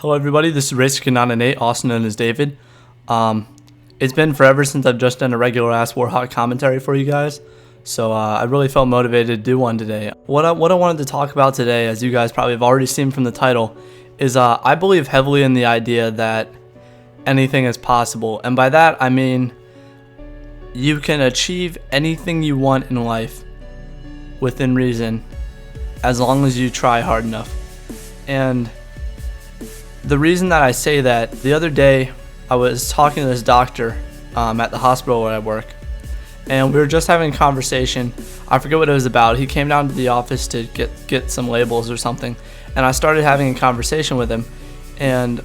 Hello everybody, this is Racer998, also known as David. It's been forever since I've just done a regular ass Warhawk commentary for you guys, so I really felt motivated to do one today. What I wanted to talk about today, as you guys probably have already seen from the title, is I believe heavily in the idea that anything is possible, and by that I mean you can achieve anything you want in life within reason as long as you try hard enough. And the reason that I say that, the other day I was talking to this doctor at the hospital where I work, and we were just having a conversation. I forget what it was about. He came down to the office to get some labels or something, and I started having a conversation with him, and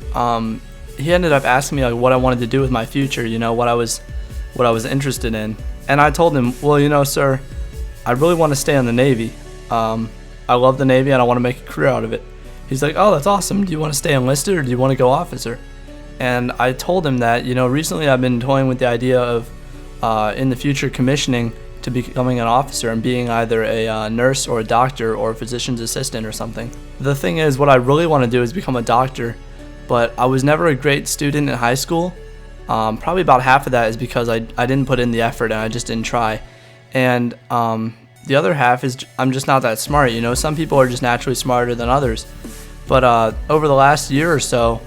he ended up asking me like what I wanted to do with my future, what I was interested in. And I told him, well, sir, I really want to stay in the Navy. I love the Navy and I want to make a career out of it. He's like, oh, that's awesome. Do you want to stay enlisted or do you want to go officer? And I told him that, recently I've been toying with the idea of in the future commissioning to becoming an officer and being either a nurse or a doctor or a physician's assistant or something. The thing is, what I really want to do is become a doctor, but I was never a great student in high school. Probably about half of that is because I didn't put in the effort and I just didn't try. And the other half is I'm just not that smart. Some people are just naturally smarter than others. But over the last year or so,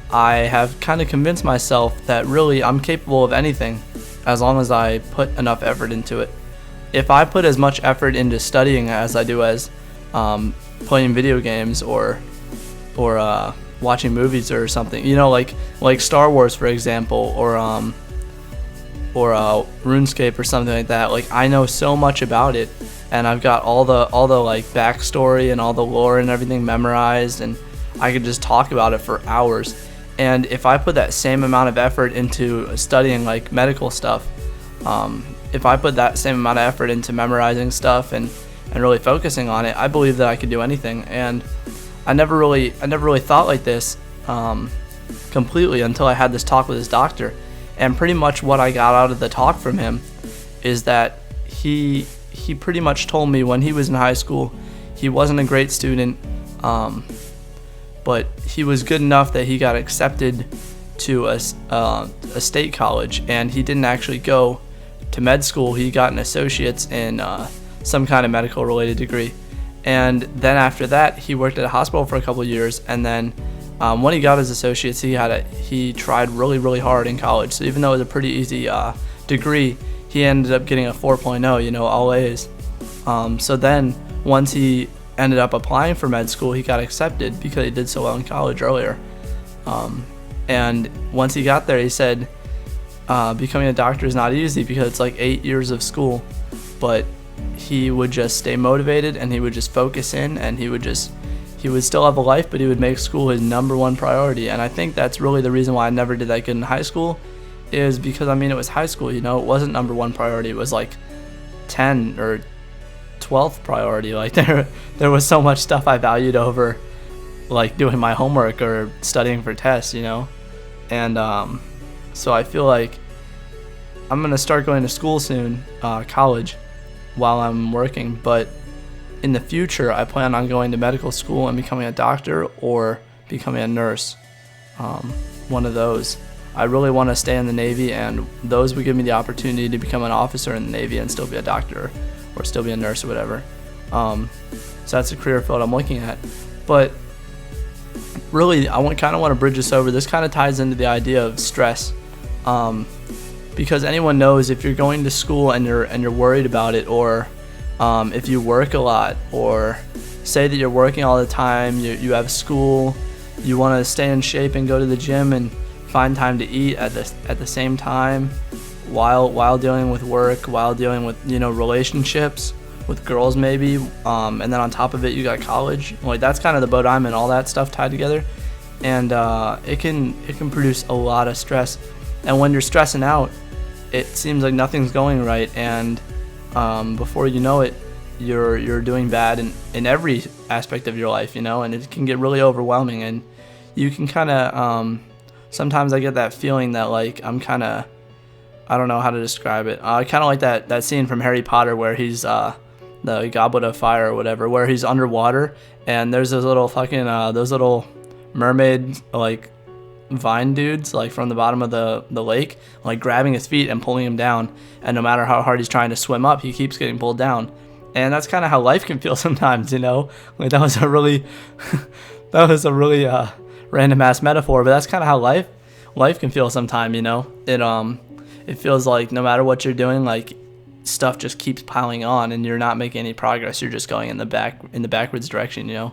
I have kind of convinced myself that really I'm capable of anything as long as I put enough effort into it. If I put as much effort into studying as I do as playing video games or watching movies or something, like Star Wars, for example, or RuneScape or something like that. Like, I know so much about it, and I've got all the like backstory and all the lore and everything memorized, and I could just talk about it for hours. And if I put that same amount of effort into studying like medical stuff, if I put that same amount of effort into memorizing stuff and really focusing on it, I believe that I could do anything. And I never really thought like this completely until I had this talk with his doctor. And pretty much what I got out of the talk from him is that he pretty much told me when he was in high school, he wasn't a great student, but he was good enough that he got accepted to a state college, and he didn't actually go to med school. He got an associate's in some kind of medical related degree. And then after that, he worked at a hospital for a couple of years, and then when he got his associates, he tried really hard in college. So even though it was a pretty easy degree, he ended up getting a 4.0, all A's. So then once he ended up applying for med school, he got accepted because he did so well in college earlier. And once he got there, he said becoming a doctor is not easy because it's like 8 years of school, but he would just stay motivated and he would just focus in, and he would still have a life, but he would make school his number one priority. And I think that's really the reason why I never did that good in high school, is because it was high school, it wasn't number one priority. It was like 10 or 12th priority. Like there was so much stuff I valued over like doing my homework or studying for tests, And so I feel like I'm gonna start going to school soon, college, while I'm working. But in the future, I plan on going to medical school and becoming a doctor or becoming a nurse. One of those. I really want to stay in the Navy, and those would give me the opportunity to become an officer in the Navy and still be a doctor or still be a nurse or whatever. So that's a career field I'm looking at. But really, I kind of want to bridge this over. This kind of ties into the idea of stress, because anyone knows if you're going to school and you're worried about it, or if you work a lot, or say that you're working all the time, you have school, you want to stay in shape and go to the gym and find time to eat at the same time while dealing with work, while dealing with relationships with girls maybe, and then on top of it you got college. Like, that's kind of the boat I'm in, all that stuff tied together, and it can produce a lot of stress. And when you're stressing out, it seems like nothing's going right, and before you know it, you're doing bad in every aspect of your life, and it can get really overwhelming. And you can kind of sometimes I get that feeling that like I'm kind of, I don't know how to describe it. Kind of like that scene from Harry Potter where he's the Goblet of Fire or whatever, where he's underwater and there's those little fucking those little mermaid like vine dudes like from the bottom of the lake, like grabbing his feet and pulling him down, and no matter how hard he's trying to swim up, he keeps getting pulled down. And that's kind of how life can feel sometimes, you know. Like that was a really random ass metaphor, but that's kind of how life can feel sometimes, you know. It feels like no matter what you're doing, like stuff just keeps piling on and you're not making any progress. You're just going in the backwards direction, you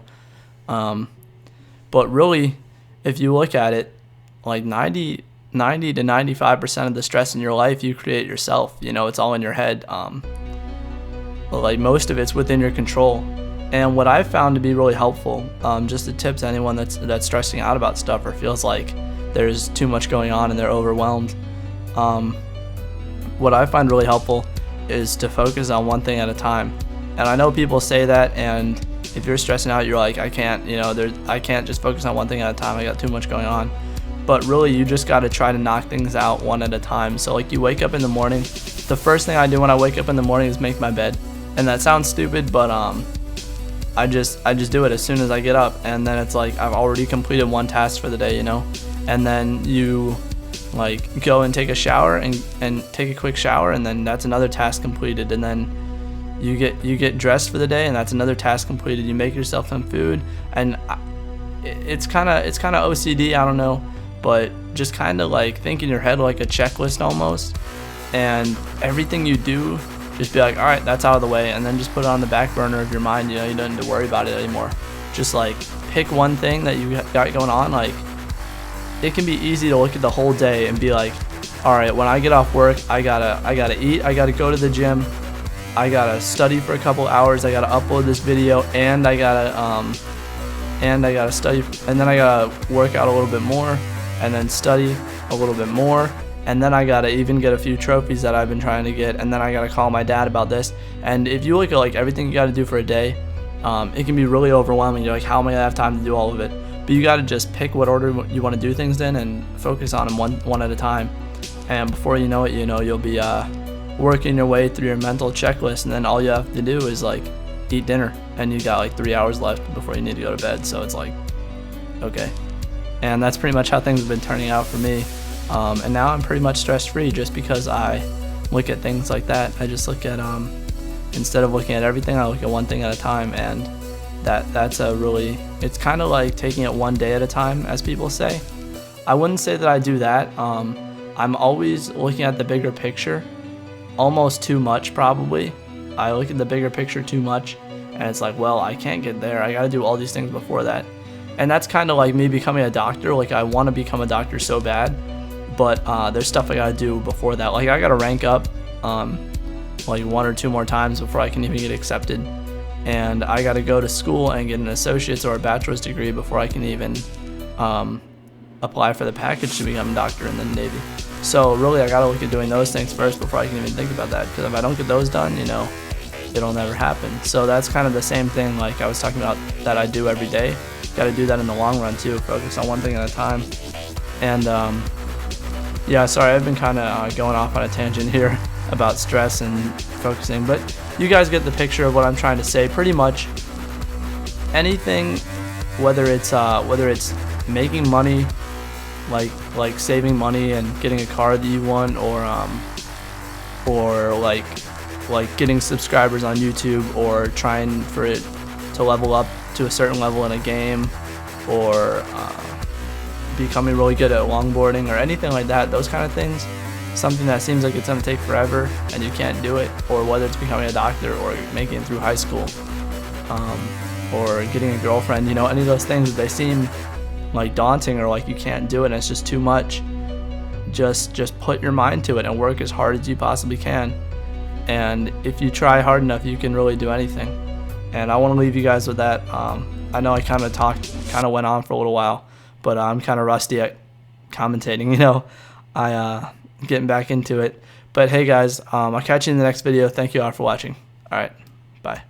know. But really, if you look at it, like 90 to 95% of the stress in your life you create yourself. You know, it's all in your head. But like most of it's within your control. And what I've found to be really helpful, just a tip to anyone that's stressing out about stuff or feels like there's too much going on and they're overwhelmed. What I find really helpful is to focus on one thing at a time. And I know people say that, and if you're stressing out, you're like, I can't just focus on one thing at a time. I got too much going on. But really, you just got to try to knock things out one at a time. So like you wake up in the morning, the first thing I do when I wake up in the morning is make my bed. And that sounds stupid, but I just do it as soon as I get up, and then it's like I've already completed one task for the day, you know. And then you like go and take a shower and take a quick shower, and then that's another task completed. And then you get dressed for the day, and that's another task completed. You make yourself some food, and it's kind of OCD, I don't know, but just kind of like think in your head like a checklist almost, and everything you do, just be like, all right, that's out of the way, and then just put it on the back burner of your mind. You know, you don't need to worry about it anymore. Just like pick one thing that you got going on. Like it can be easy to look at the whole day and be like, all right, when I get off work, I gotta eat, I gotta go to the gym, I gotta study for a couple hours, I gotta upload this video, and I gotta study, and then I gotta work out a little bit more, and then study a little bit more. And then I gotta even get a few trophies that I've been trying to get, and then I gotta call my dad about this. And if you look at like everything you gotta do for a day, it can be really overwhelming. You're like, how am I gonna have time to do all of it? But you gotta just pick what order you want to do things in and focus on them one at a time. And before you know it, you know, you'll be working your way through your mental checklist, and then all you have to do is like eat dinner, and you got like 3 hours left before you need to go to bed. So it's like, okay. And that's pretty much how things have been turning out for me. And now I'm pretty much stress-free just because I look at things like that. I just look at, instead of looking at everything, I look at one thing at a time, and it's kind of like taking it one day at a time, as people say. I wouldn't say that I do that. I'm always looking at the bigger picture, almost too much probably. I look at the bigger picture too much, and it's like, well, I can't get there. I got to do all these things before that. And that's kind of like me becoming a doctor. Like I want to become a doctor so bad, but there's stuff I gotta do before that. Like I gotta rank up like 1 or 2 more times before I can even get accepted, and I gotta go to school and get an associate's or a bachelor's degree before I can even apply for the package to become a doctor in the Navy. So really I gotta look at doing those things first before I can even think about that, because if I don't get those done, you know, it'll never happen. So that's kind of the same thing like I was talking about that I do every day. Gotta do that in the long run too, focus on one thing at a time. And yeah, sorry, I've been kind of going off on a tangent here about stress and focusing, but you guys get the picture of what I'm trying to say. Pretty much anything, whether it's making money, like saving money and getting a car that you want, or like getting subscribers on YouTube, or trying for it to level up to a certain level in a game, or becoming really good at longboarding or anything like that, those kind of things, something that seems like it's going to take forever and you can't do it, or whether it's becoming a doctor or making it through high school, or getting a girlfriend, you know, any of those things, they seem like daunting or like you can't do it and it's just too much, just put your mind to it and work as hard as you possibly can. And if you try hard enough, you can really do anything. And I want to leave you guys with that. I know I kind of went on for a little while, but I'm kind of rusty at commentating, you know. Getting back into it. But hey guys, I'll catch you in the next video. Thank you all for watching. All right, bye.